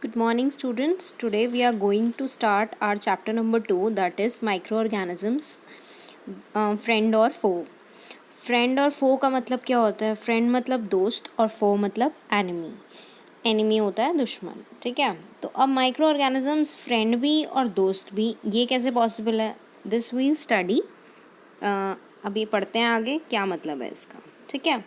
Good morning, students. Today we are going to start our chapter number 2, that is microorganisms, friend और foe. Friend और फो का मतलब क्या होता है? फ्रेंड मतलब दोस्त और फो मतलब एनिमी. एनिमी होता है दुश्मन. ठीक है, तो अब माइक्रो ऑर्गेनिजम्स फ्रेंड भी और दोस्त भी, ये कैसे पॉसिबल है? This we'll study. अभी पढ़ते हैं आगे क्या मतलब है इसका. ठीक है,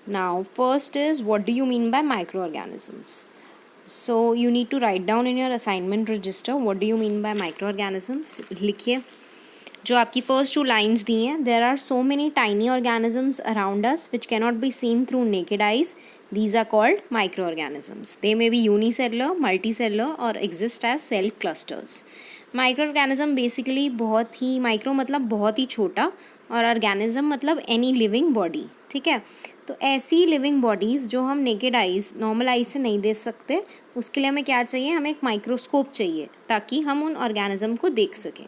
now first is, what do you mean by microorganisms? So you need to write down in your assignment register what do you mean by microorganisms. लिखिए जो आपकी फर्स्ट टू लाइन्स दी हैं. There are so many tiny organisms around us which cannot be seen through naked eyes. These are called microorganisms. They may be unicellular, multicellular or exist as cell clusters. Microorganism basically बहुत ही, micro मतलब बहुत ही छोटा और organism मतलब any living body. ठीक है, तो ऐसी लिविंग बॉडीज़ जो हम नेकेड आइज, नॉर्मल आइज से नहीं देख सकते, उसके लिए हमें क्या चाहिए? हमें एक माइक्रोस्कोप चाहिए ताकि हम उन ऑर्गेनिज्म को देख सकें.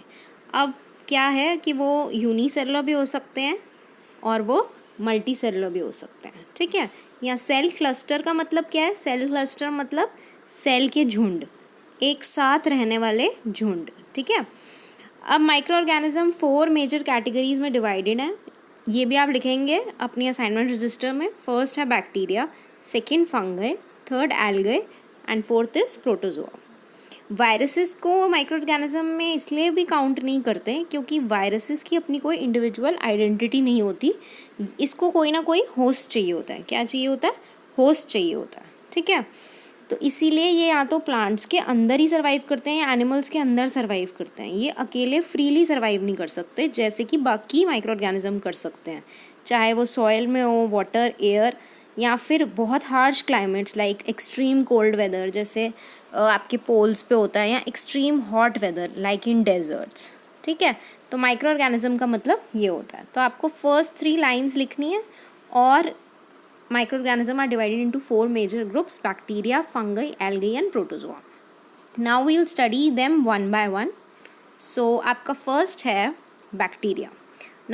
अब क्या है कि वो यूनिसेलुलर भी हो सकते हैं और वो मल्टी सेलुलर भी हो सकते हैं. ठीक है, या सेल क्लस्टर का मतलब क्या है? सेल क्लस्टर मतलब सेल के झुंड, एक साथ रहने वाले झुंड. ठीक है, अब माइक्रो ऑर्गेनिज्म 4 मेजर कैटेगरीज में डिवाइडेड हैं. ये भी आप लिखेंगे अपनी असाइनमेंट रजिस्टर में. फर्स्ट है bacteria, second fungi, third algae and fourth is protozoa. Viruses को माइक्रो ऑर्गेनिज्म में इसलिए भी काउंट नहीं करते क्योंकि वायरसेस की अपनी कोई इंडिविजुअल आइडेंटिटी नहीं होती. इसको कोई ना कोई होस्ट चाहिए होता है. क्या चाहिए होता है? होस्ट चाहिए होता है. ठीक है, तो इसीलिए ये या तो प्लांट्स के अंदर ही सर्वाइव करते हैं या एनिमल्स के अंदर सर्वाइव करते हैं. ये अकेले फ्रीली सर्वाइव नहीं कर सकते जैसे कि बाकी माइक्रो ऑर्गेनिज्म कर सकते हैं, चाहे वो सॉइल में हो, वाटर, एयर, या फिर बहुत harsh climates like extreme cold weather जैसे आपके पोल्स पे होता है, या extreme hot weather like in deserts. ठीक है, तो माइक्रो ऑर्गेनिज्म का मतलब ये होता है. तो आपको फर्स्ट 3 लाइन्स लिखनी है. और microorganisms are divided into 4 major groups: bacteria, fungi, algae and protozoa. Now we'll study them one by one. So आपका first है bacteria.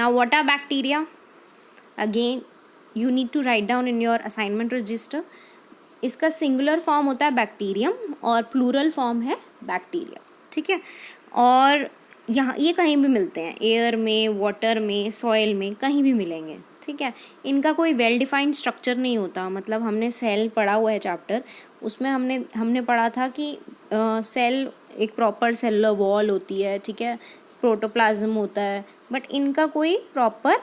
Now what are bacteria? Again you need to write down in your assignment register. इसका singular form होता है bacterium और plural form है bacteria. ठीक है, और यहाँ ये कहीं भी मिलते हैं, एयर में, वाटर में, सॉइल में, कहीं भी मिलेंगे. ठीक है, इनका कोई वेल डिफाइंड स्ट्रक्चर नहीं होता. मतलब हमने सेल पढ़ा हुआ है चैप्टर, उसमें हमने पढ़ा था कि सेल एक प्रॉपर सेलुलर वॉल होती है. ठीक है, प्रोटोप्लाज्म होता है, बट इनका कोई प्रॉपर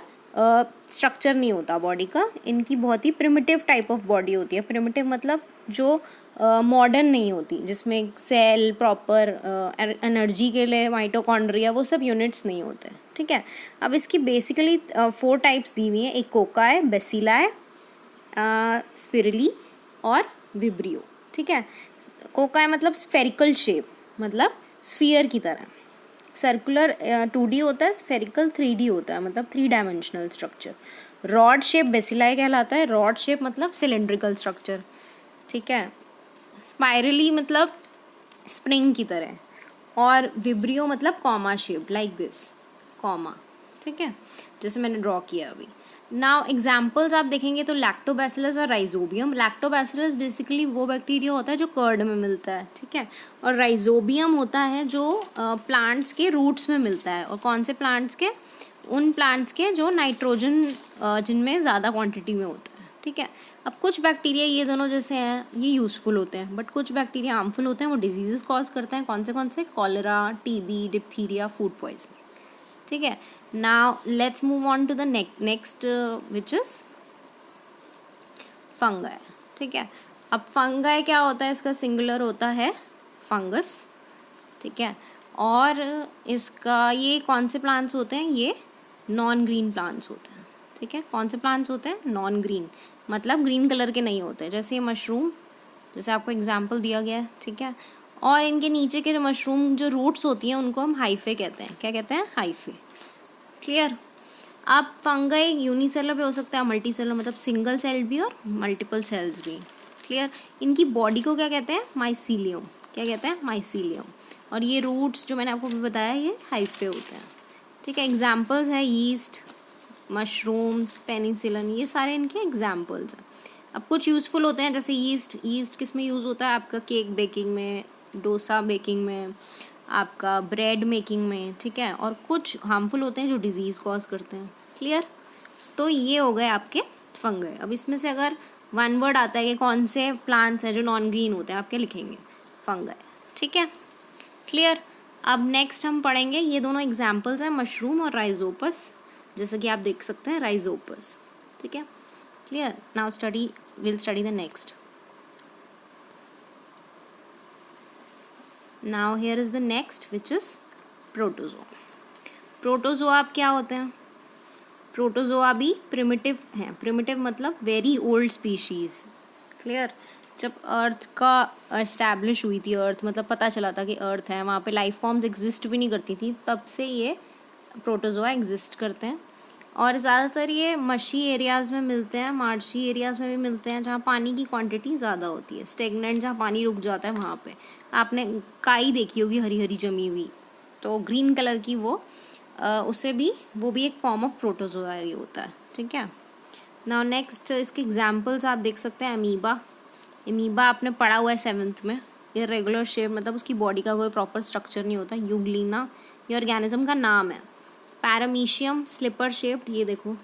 स्ट्रक्चर नहीं होता बॉडी का. इनकी बहुत ही प्रिमिटिव टाइप ऑफ बॉडी होती है. प्रिमिटिव मतलब जो मॉडर्न नहीं होती, जिसमें सेल प्रॉपर एनर्जी के लिए माइटोकॉन्ड्रिया वो सब यूनिट्स नहीं होते. ठीक है, अब इसकी बेसिकली 4 टाइप्स दी हुई हैं. एक कोका है, बेसिला है, स्पिरली और विब्रियो. ठीक है, कोका है मतलब स्फेरिकल शेप, मतलब स्फीयर की तरह. सर्कुलर 2D होता है, स्फेरिकल 3D होता है, मतलब 3 डायमेंशनल स्ट्रक्चर. रॉड शेप बेसिलाए कहलाता है. रॉड शेप मतलब सिलेंड्रिकल स्ट्रक्चर. ठीक है, स्पाइरली मतलब स्प्रिंग की तरह, और विब्रियो मतलब comma shape like this, comma. ठीक है, जैसे मैंने ड्रॉ किया अभी. नाउ एग्जाम्पल्स आप देखेंगे तो लैक्टोबैसिलस और राइजोबियम. लैक्टोबैसिलस बेसिकली वो बैक्टीरिया होता है जो कर्ड में मिलता है. ठीक है, और राइजोबियम होता है जो प्लांट्स के रूट्स में मिलता है. और कौन से प्लांट्स के? उन प्लांट्स के जो नाइट्रोजन जिनमें ज़्यादा क्वांटिटी में होता है. ठीक है, अब कुछ बैक्टीरिया ये दोनों जैसे हैं ये यूज़फुल होते हैं, बट कुछ बैक्टीरिया हार्मफुल होते हैं, वो डिजीजेस कॉज करते हैं. कौन से? Cholera, TB, diphtheria, food poisoning. ठीक है, now let's move on to the next which is fungi. ठीक है, अब फंगाई क्या होता है? इसका सिंगुलर होता है फंगस. ठीक है, और इसका ये कौन से प्लांट्स होते हैं? ये नॉन ग्रीन प्लांट्स होते हैं. ठीक है, कौन से प्लांट्स होते हैं? नॉन ग्रीन, मतलब ग्रीन कलर के नहीं होते. जैसे ये मशरूम, जैसे आपको एग्जाम्पल दिया गया है. ठीक है, और इनके नीचे के जो मशरूम जो रूट्स होती हैं उनको हम हाइफे कहते हैं. क्या कहते हैं? हाइफे. क्लियर? अब फंगाई यूनिसेलुलर भी हो सकता है, मल्टी सेलुलर मतलब सिंगल सेल भी और मल्टीपल सेल्स भी. क्लियर? इनकी बॉडी को क्या कहते हैं? माइसीलियम. क्या कहते हैं? माइसीलियम. और ये रूट्स जो मैंने आपको भी बताया ये हाइफे होते हैं. ठीक है, एग्जाम्पल्स है यीस्ट, मशरूम्स, पेनिसिलिन, ये सारे इनके एग्जाम्पल्स हैं। अब कुछ यूज़फुल होते हैं जैसे ईस्ट किस में यूज़ होता है आपका, केक बेकिंग में, डोसा बेकिंग में, आपका ब्रेड मेकिंग में, ठीक है। और कुछ हार्मफुल होते हैं जो डिजीज़ कॉज करते हैं। क्लियर? तो ये हो गए आपके फंगई। अब इसमें से अगर वन वर्ड आता है कि कौन से प्लांट्स हैं जो नॉन ग्रीन होते हैं, आप क्या लिखेंगे? फंगई, ठीक है। क्लियर? अब नेक्स्ट हम पढ़ेंगे, ये दोनों एग्जाम्पल्स हैं, मशरूम और राइजोपस, जैसे कि आप देख सकते हैं राइजोपस, ठीक है। Clear? Now will study the next. Now here is the next which is protozoa. Protozoa आप क्या होते हैं? प्रोटोजोआ भी प्रिमिटिव हैं। प्रिमिटिव मतलब वेरी ओल्ड स्पीशीज़। क्लियर? जब अर्थ का एस्टैब्लिश हुई थी, अर्थ मतलब पता चला था कि अर्थ है, वहाँ पे लाइफ फॉर्म्स एग्जिस्ट भी नहीं करती थी, तब से ये प्रोटोजोआ एग्जिस्ट करते हैं। और ज़्यादातर ये मशी एरियाज़ में मिलते हैं, मार्शी एरियाज़ में भी मिलते हैं जहाँ पानी की क्वांटिटी ज़्यादा होती है। स्टेगनेंट जहाँ पानी रुक जाता है वहाँ पे आपने काई देखी होगी हरी हरी जमी हुई, तो ग्रीन कलर की वो वो भी एक फॉर्म ऑफ प्रोटोजोआ ही होता है, ठीक है। नाउ नेक्स्ट इसके एग्जाम्पल्स आप देख सकते हैं। अमीबा, अमीबा आपने पढ़ा हुआ है 7th में। इर्रेगुलर शेप मतलब उसकी बॉडी का कोई प्रॉपर स्ट्रक्चर नहीं होता। यूग्लिना ये ऑर्गेनिज्म का नाम है। पैरामीशियम स्लिपर शेप्ड, ये देखो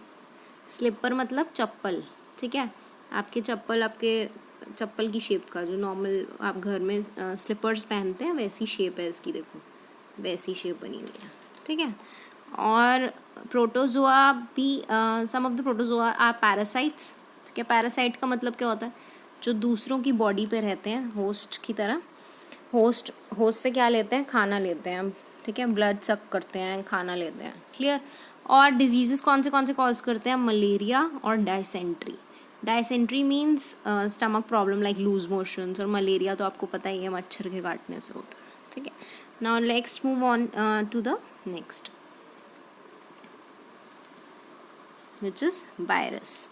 स्लिपर मतलब चप्पल, ठीक है। आपके चप्पल की शेप का, जो नॉर्मल आप घर में स्लिपर्स पहनते हैं वैसी शेप है इसकी, देखो वैसी शेप बनी हुई है, ठीक है। और प्रोटोजोआ भी, some of the protozoa are parasites, ठीक है। पैरासाइट का मतलब क्या होता है? जो दूसरों की बॉडी पे रहते हैं होस्ट की तरह। होस्ट से क्या लेते हैं? खाना लेते हैं, ठीक है। ब्लड सक करते हैं, खाना लेते हैं। क्लियर? और डिजीजेस कौन से कॉज करते हैं? मलेरिया और dysentery. Dysentery means stomach problem like loose motions, और मलेरिया तो आपको पता ही है मच्छर के काटने से होता है, ठीक है। Now next move on to the next which is virus.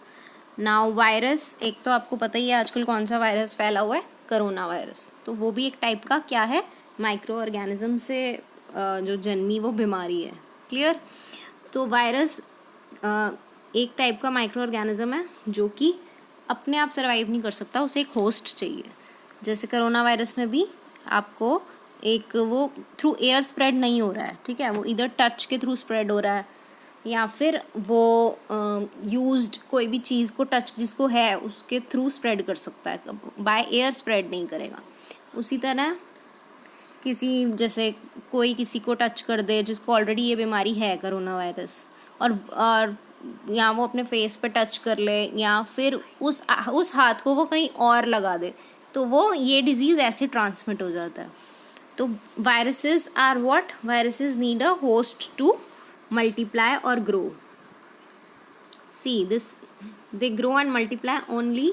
Now virus, एक तो आपको पता ही है आजकल कौन सा वायरस फैला हुआ है, कोरोना वायरस। तो वो भी एक टाइप का क्या है? माइक्रो ऑर्गेनिज्म से जो जन्मी वो बीमारी है। क्लियर? तो वायरस एक टाइप का माइक्रो ऑर्गेनिज्म है जो कि अपने आप सर्वाइव नहीं कर सकता, उसे एक होस्ट चाहिए। जैसे कोरोना वायरस में भी आपको एक वो थ्रू एयर स्प्रेड नहीं हो रहा है, ठीक है। वो इधर टच के थ्रू स्प्रेड हो रहा है, या फिर वो यूज्ड कोई भी चीज़ को टच जिसको है उसके थ्रू स्प्रेड कर सकता है, बाय एयर स्प्रेड नहीं करेगा। उसी तरह जैसे कोई किसी को टच कर दे जिसको ऑलरेडी ये बीमारी है कोरोना वायरस, और या वो अपने फेस पे टच कर ले, या फिर उस हाथ को वो कहीं और लगा दे, तो वो ये डिजीज़ ऐसे ट्रांसमिट हो जाता है। तो viruses are what? Viruses need a host to multiply or grow. See this, they grow and multiply only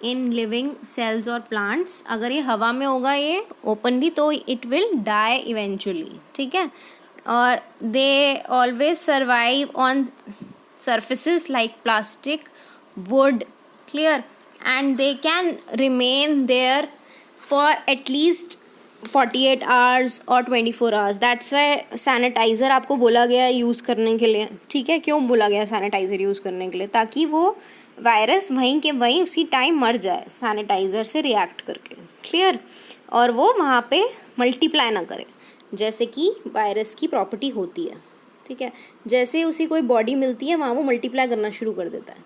in living cells or plants. अगर ये हवा में होगा ये openly तो it will die eventually, ठीक है। और they always survive on surfaces like plastic, wood, clear, and they can remain there for at least 48 hours और 24 hours. दैट्स वाई सैनिटाइज़र आपको बोला गया है यूज़ करने के लिए, ठीक है। क्यों बोला गया सैनिटाइज़र यूज़ करने के लिए? ताकि वो वायरस वहीं के वहीं उसी टाइम मर जाए सैनिटाइज़र से रिएक्ट करके। क्लियर? और वो वहाँ पे मल्टीप्लाई ना करे, जैसे कि वायरस की प्रॉपर्टी होती है, ठीक है। जैसे उसी कोई बॉडी मिलती है वहाँ वो मल्टीप्लाई करना शुरू कर देता है।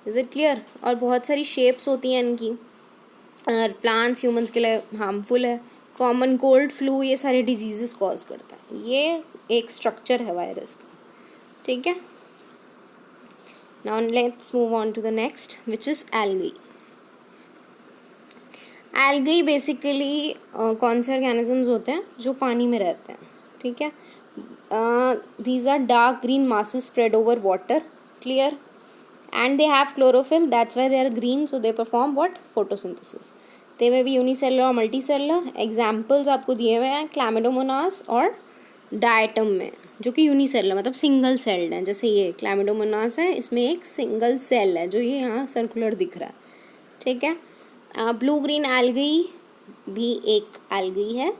Is it clear? और बहुत सारी शेप्स होती हैं इनकी। अगर प्लांट्स ह्यूमंस के लिए हार्मफुल है, कॉमन कोल्ड, फ्लू, ये सारे डिजीजेस कॉज करता है। ये एक स्ट्रक्चर है वायरस का, ठीक है। Now let's move on to the next which is algae. Algae basically कौन से ऑर्गेनिजम्स होते हैं? जो पानी में रहते हैं, ठीक है। These are dark green masses spread over water. Clear? And they have chlorophyll, that's why they are green, so they perform what? Photosynthesis. They may be unicellular or multicellular. Examples आपको दिए हुए हैं क्लैमिडोमोनास और डायटम में, जो कि unicellular मतलब single celled है। जैसे ये क्लैमिडोमोनास है, इसमें एक सिंगल सेल है जो ये यहाँ सर्कुलर दिख रहा है, ठीक है। ब्लू ग्रीन एल्गी भी एक एल्गी है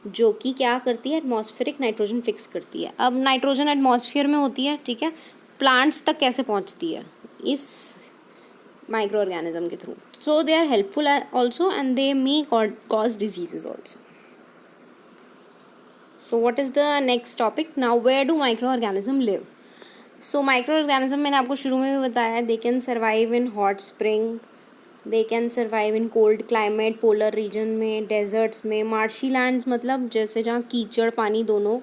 जो कि क्या करती है? एटमॉस्फेरिक नाइट्रोजन फिक्स करती है। अब नाइट्रोजन एटमॉस्फेयर में होती है, ठीक है, प्लांट्स तक कैसे पहुंचती है, इस माइक्रो ऑर्गेनिज्म के थ्रू. So they are helpful also and they may cause diseases also. So what is the next topic? Now where do microorganism live? So microorganism मैंने आपको शुरू में भी बताया, they can survive in hot spring, they can survive in cold climate, polar region में, deserts में, marshy lands मतलब जैसे जहाँ कीचड़ पानी दोनों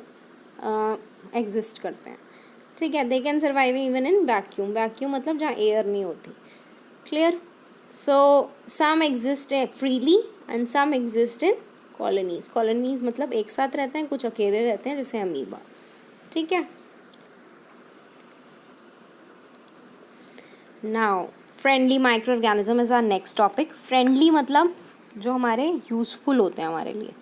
एग्जिस्ट करते हैं. ठीक है. they can survive even in vacuum. vacuum मतलब जहाँ एयर नहीं होती. clear? So some exist freely and some exist in colonies. Colonies मतलब एक साथ रहते हैं, कुछ अकेले रहते हैं जैसे अमीबा. ठीक है. Now friendly micro organism is our next topic. Friendly मतलब जो हमारे यूज़फुल होते हैं हमारे लिए.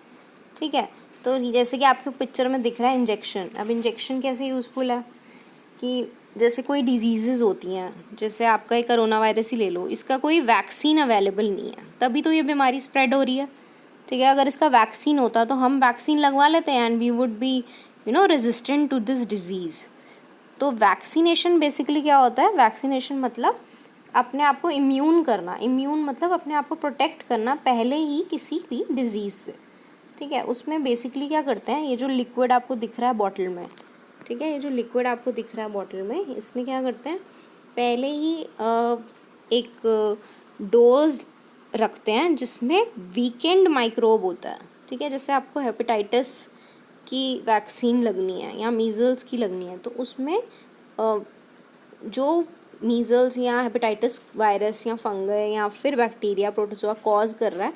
ठीक है. तो जैसे कि आपको पिक्चर में दिख रहा है इंजेक्शन. अब इंजेक्शन कैसे यूज़फुल है कि जैसे कोई डिजीज़ेज़ होती हैं, जैसे आपका एक कोरोना वायरस ही ले लो, इसका कोई वैक्सीन अवेलेबल नहीं है, तभी तो ये बीमारी स्प्रेड हो रही है. ठीक है. अगर इसका वैक्सीन होता तो हम वैक्सीन लगवा लेते हैं and we would be resistant to this disease. तो वैक्सीनेशन बेसिकली क्या होता है? वैक्सीनेशन मतलब अपने आप को इम्यून करना. इम्यून मतलब अपने आप को प्रोटेक्ट करना पहले ही किसी भी डिजीज़ से. ठीक है. उसमें बेसिकली क्या करते हैं, ये जो लिक्विड आपको दिख रहा है बॉटल में, ठीक है, ये जो लिक्विड आपको दिख रहा है बॉटल में, इसमें क्या करते हैं, पहले ही एक डोज रखते हैं जिसमें वीकेंड माइक्रोब होता है. ठीक है. जैसे आपको हेपेटाइटिस की वैक्सीन लगनी है या मीज़ल्स की लगनी है, तो उसमें जो मीज़ल्स या हेपेटाइटिस वायरस या फंगस या फिर बैक्टीरिया प्रोटोजोआ कॉज कर रहा है,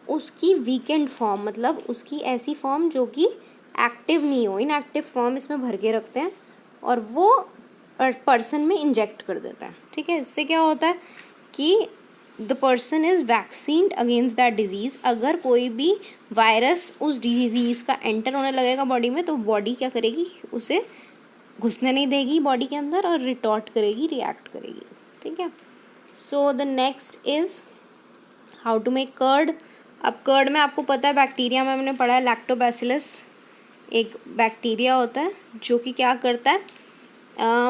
उसकी वीकेंड फॉर्म मतलब उसकी ऐसी फॉर्म जो कि एक्टिव नहीं हो, इनएक्टिव फॉर्म इसमें भर के रखते हैं और वो पर्सन में इंजेक्ट कर देता है. ठीक है. इससे क्या होता है कि the person is vaccinated against that disease. अगर कोई भी वायरस उस डिजीज़ का एंटर होने लगेगा बॉडी में, तो बॉडी क्या करेगी, उसे घुसने नहीं देगी बॉडी के अंदर और रिटॉर्ट करेगी, रिएक्ट करेगी. ठीक है. So the next is how to make curd. अब कर्ड में आपको पता है, बैक्टीरिया में हमने पढ़ा है लैक्टोबैसिलस एक बैक्टीरिया होता है जो कि क्या करता है,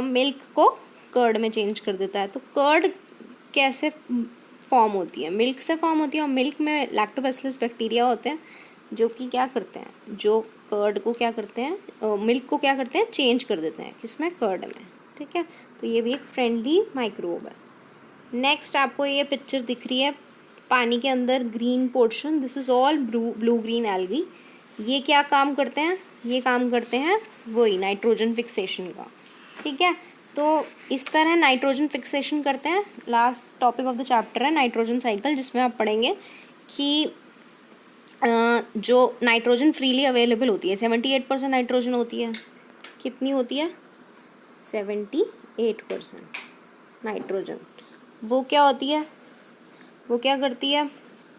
मिल्क को कर्ड में चेंज कर देता है. तो कर्ड कैसे फॉर्म होती है? मिल्क से फॉर्म होती है और मिल्क में लैक्टोबैसिलस बैक्टीरिया होते हैं जो कि क्या करते हैं, जो कर्ड को क्या करते हैं, मिल्क को क्या करते हैं, चेंज कर देते हैं किसमें, कर्ड में. ठीक है. तो ये भी एक फ्रेंडली माइक्रोब है. नेक्स्ट आपको ये पिक्चर दिख रही है पानी के अंदर green portion, this is all blue green algae. ये क्या काम करते हैं, ये काम करते हैं वही नाइट्रोजन फिक्सेशन का. ठीक है. तो इस तरह नाइट्रोजन फिक्सेशन करते हैं. Last topic of the chapter है नाइट्रोजन साइकिल, जिसमें आप पढ़ेंगे कि जो नाइट्रोजन फ्रीली अवेलेबल होती है, 78% नाइट्रोजन होती है. कितनी होती है? 78% नाइट्रोजन. वो क्या होती है, वो क्या करती है,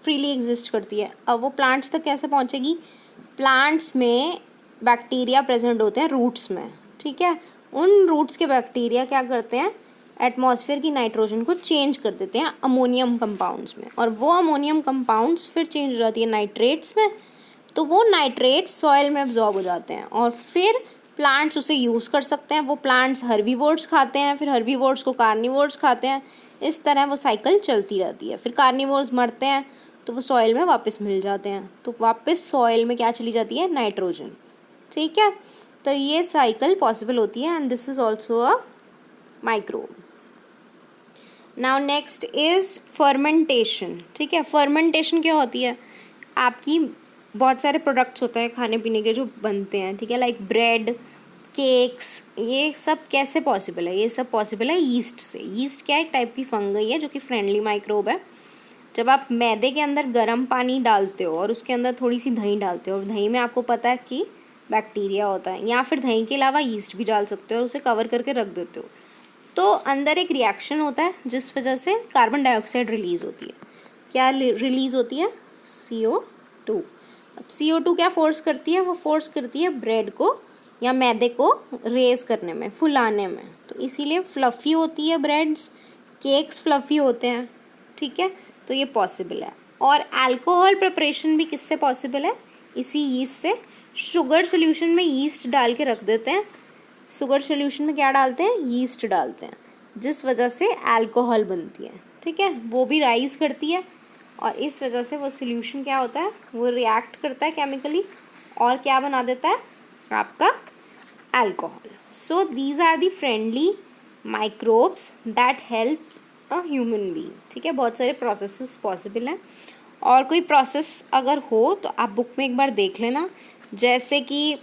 फ्रीली एग्जिस्ट करती है. अब वो प्लांट्स तक कैसे पहुंचेगी? प्लांट्स में बैक्टीरिया प्रेजेंट होते हैं रूट्स में. ठीक है. उन रूट्स के बैक्टीरिया क्या करते हैं, एटमॉस्फेयर की नाइट्रोजन को चेंज कर देते हैं अमोनियम कंपाउंड्स में, और वो अमोनियम कंपाउंड्स फिर चेंज हो जाती है नाइट्रेट्स में. तो वो नाइट्रेट्स सॉइल में एब्जॉर्ब हो जाते हैं और फिर प्लांट्स उसे यूज़ कर सकते हैं. वो प्लांट्स हर्बीवोर्स खाते हैं, फिर हर्बीवोर्स को कार्निवोर्स खाते हैं. इस तरह वो साइकिल चलती रहती है. फिर कार्निवोर्स मरते हैं तो वो सॉइल में वापस मिल जाते हैं, तो वापस सॉइल में क्या चली जाती है, नाइट्रोजन. ठीक है. तो ये साइकिल पॉसिबल होती है and this is also a microbe. Now next is fermentation. ठीक है. फर्मेंटेशन क्या होती है, आपकी बहुत सारे प्रोडक्ट्स होते हैं खाने पीने के जो बनते हैं. ठीक है. लाइक ब्रेड, केक्स, ये सब कैसे पॉसिबल है? ये सब पॉसिबल है यीस्ट से. यीस्ट क्या है, एक टाइप की फंगई है जो कि फ्रेंडली माइक्रोब है. जब आप मैदे के अंदर गर्म पानी डालते हो और उसके अंदर थोड़ी सी दही डालते हो, और दही में आपको पता है कि बैक्टीरिया होता है, या फिर दही के अलावा यीस्ट भी डाल सकते हो और उसे कवर करके रख देते हो, तो अंदर एक रिएक्शन होता है जिस वजह से कार्बन डाइऑक्साइड रिलीज़ होती है. क्या रिलीज़ होती है? CO2. अब CO2 क्या फोर्स करती है? वो फोर्स करती है ब्रेड को या मैदे को रेज करने में, फुलाने में. तो इसीलिए फ्लफ़ी होती है ब्रेड्स, केक्स फ्लफ़ी होते हैं. ठीक है. तो ये पॉसिबल है. और अल्कोहल प्रिपरेशन भी किससे पॉसिबल है? इसी यीस्ट से. शुगर सोल्यूशन में यीस्ट डाल के रख देते हैं शुगर सोल्यूशन में क्या डालते हैं, यीस्ट डालते हैं, जिस वजह से अल्कोहल बनती है, ठीक है, वो भी राइज करती है और इस वजह से वो सोल्यूशन क्या होता है, वो रिएक्ट करता है केमिकली और क्या बना देता है आपका alcohol. So these are the friendly microbes that help a human being. ठीक है, बहुत सारे प्रोसेसेस पॉसिबल हैं और कोई प्रोसेस अगर हो तो आप बुक में एक बार देख लेना. जैसे कि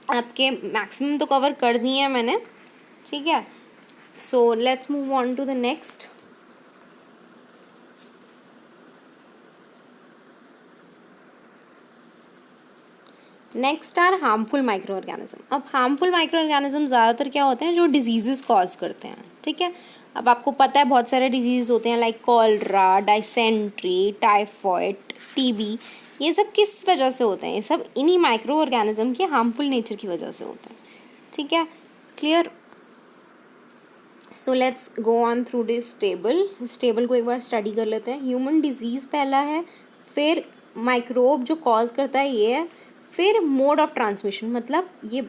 आपके मैक्सिमम तो कवर कर दिए हैं मैंने, ठीक है. So let's move on to the next. Next are harmful micro organism. अब हार्मफुल माइक्रो ऑर्गेनिज्म ज़्यादातर क्या होते हैं, जो डिजीज़ कॉज करते हैं. ठीक है, अब आपको पता है बहुत सारे डिजीज़ होते हैं like cholera, dysentery, typhoid, TB. ये सब किस वजह से होते हैं, ये सब इन्हीं माइक्रो ऑर्गेनिज्म के हार्मफुल नेचर की वजह से होते हैं. ठीक है, clear. So let's go on through this table. इस टेबल को एक बार स्टडी कर लेते हैं. ह्यूमन डिजीज़ पहला है, फिर माइक्रोब जो कॉज करता है ये है, फिर मोड ऑफ ट्रांसमिशन, मतलब ये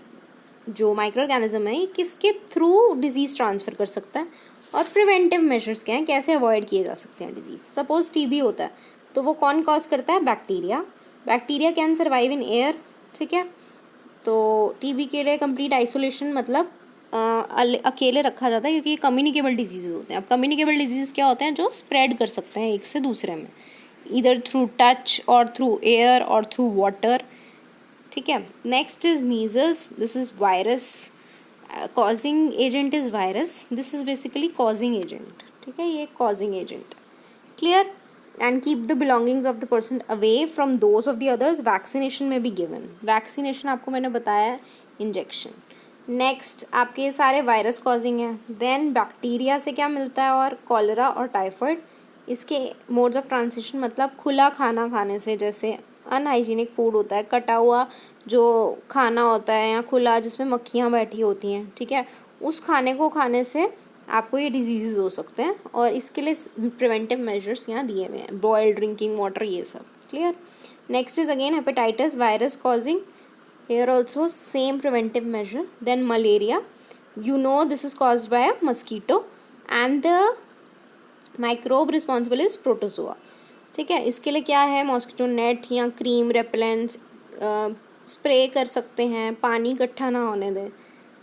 जो माइक्रो ऑर्गेनिज्म है ये किसके थ्रू डिजीज़ ट्रांसफ़र कर सकता है, और प्रिवेंटिव मेजर्स क्या हैं, कैसे अवॉइड किए जा सकते हैं डिजीज़. सपोज टीबी होता है तो वो कौन कॉज करता है, bacteria. Bacteria can survive in air. ठीक है, तो टीबी के लिए कंप्लीट आइसोलेशन, मतलब अकेले रखा जाता है क्योंकि ये कम्युनिकेबल डिजीज़ होते हैं. अब कम्युनिकेबल डिजीज़ क्या होते हैं, जो स्प्रेड कर सकते हैं एक से दूसरे में, इधर थ्रू टच और थ्रू एयर और थ्रू वाटर. ठीक है, next is measles. This is virus. Causing agent is virus. This is basically causing agent. ठीक है, ये causing agent. Clear. And keep the belongings of the person away from those of the others. Vaccination में भी given. Vaccination आपको मैंने बताया, injection. Next आपके ये सारे वायरस कॉजिंग है. देन बैक्टीरिया से क्या मिलता है, और कॉलरा और टाइफॉइड. इसके मोड्स ऑफ ट्रांसमिशन, मतलब खुला खाना खाने से, जैसे अनहाइजीनिक फूड होता है, कटा हुआ जो खाना होता है या खुला जिसमें मक्खियाँ बैठी होती हैं. ठीक है, उस खाने को खाने से आपको ये डिजीज़ हो सकते हैं और इसके लिए प्रिवेंटिव मेजर्स यहाँ दिए हुए हैं, बॉइल्ड ड्रिंकिंग वाटर, ये सब. Clear. Next is again hepatitis, virus causing. Here also same preventive measure. Then malaria, you know this is caused by a mosquito and the microbe responsible is protozoa. ठीक है, इसके लिए क्या है, mosquito net या cream repellents spray कर सकते हैं, पानी इकट्ठा ना होने दें.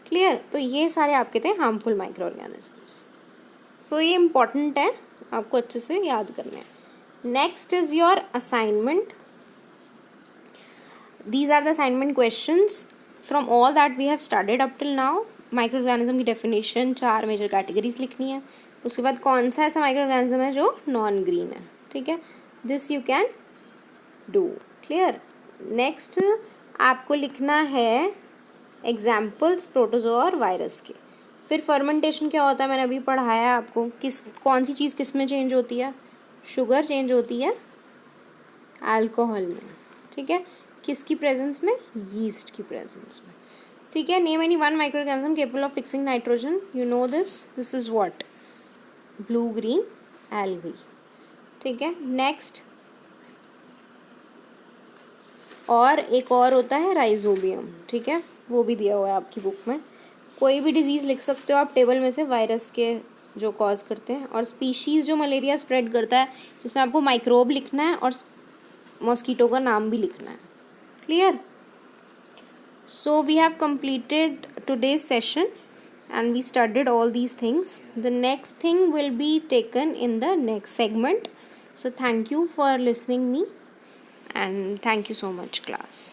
क्लियर. तो ये सारे आपके थे हार्मफुल माइक्रो ऑर्गेनिजम्स. सो ये इम्पॉर्टेंट है, आपको अच्छे से याद करना है. Next is your assignment. These are the assignment questions from all that we have studied up till now. Microorganism की डेफिनेशन, 4 मेजर कैटेगरीज लिखनी है. उसके बाद कौन सा ऐसा माइक्रोऑर्गेनिज्म है जो नॉन ग्रीन है. ठीक है, this you can do. Clear. Next आपको लिखना है एग्जाम्पल्स प्रोटोजोआ और वायरस के. फिर फर्मेंटेशन क्या होता है, मैंने अभी पढ़ाया आपको. कौन सी चीज़ किस में चेंज होती है, शुगर चेंज होती है अल्कोहल में. ठीक है, किसकी प्रेजेंस में, यीस्ट की प्रेजेंस में. ठीक है. Name any one microorganism capable of fixing nitrogen. You know this is what, blue green algae. ठीक है. नेक्स्ट और एक और होता है राइजोबियम. ठीक है, वो भी दिया हुआ है आपकी बुक में. कोई भी डिजीज़ लिख सकते हो आप टेबल में से, वायरस के जो कॉज करते हैं, और स्पीशीज़ जो मलेरिया स्प्रेड करता है, इसमें आपको माइक्रोब लिखना है और मॉस्किटो का नाम भी लिखना है. Clear. So we have completed today's session and we studied all these things. The next thing will be taken in the next segment. So thank you for listening me and thank you so much class.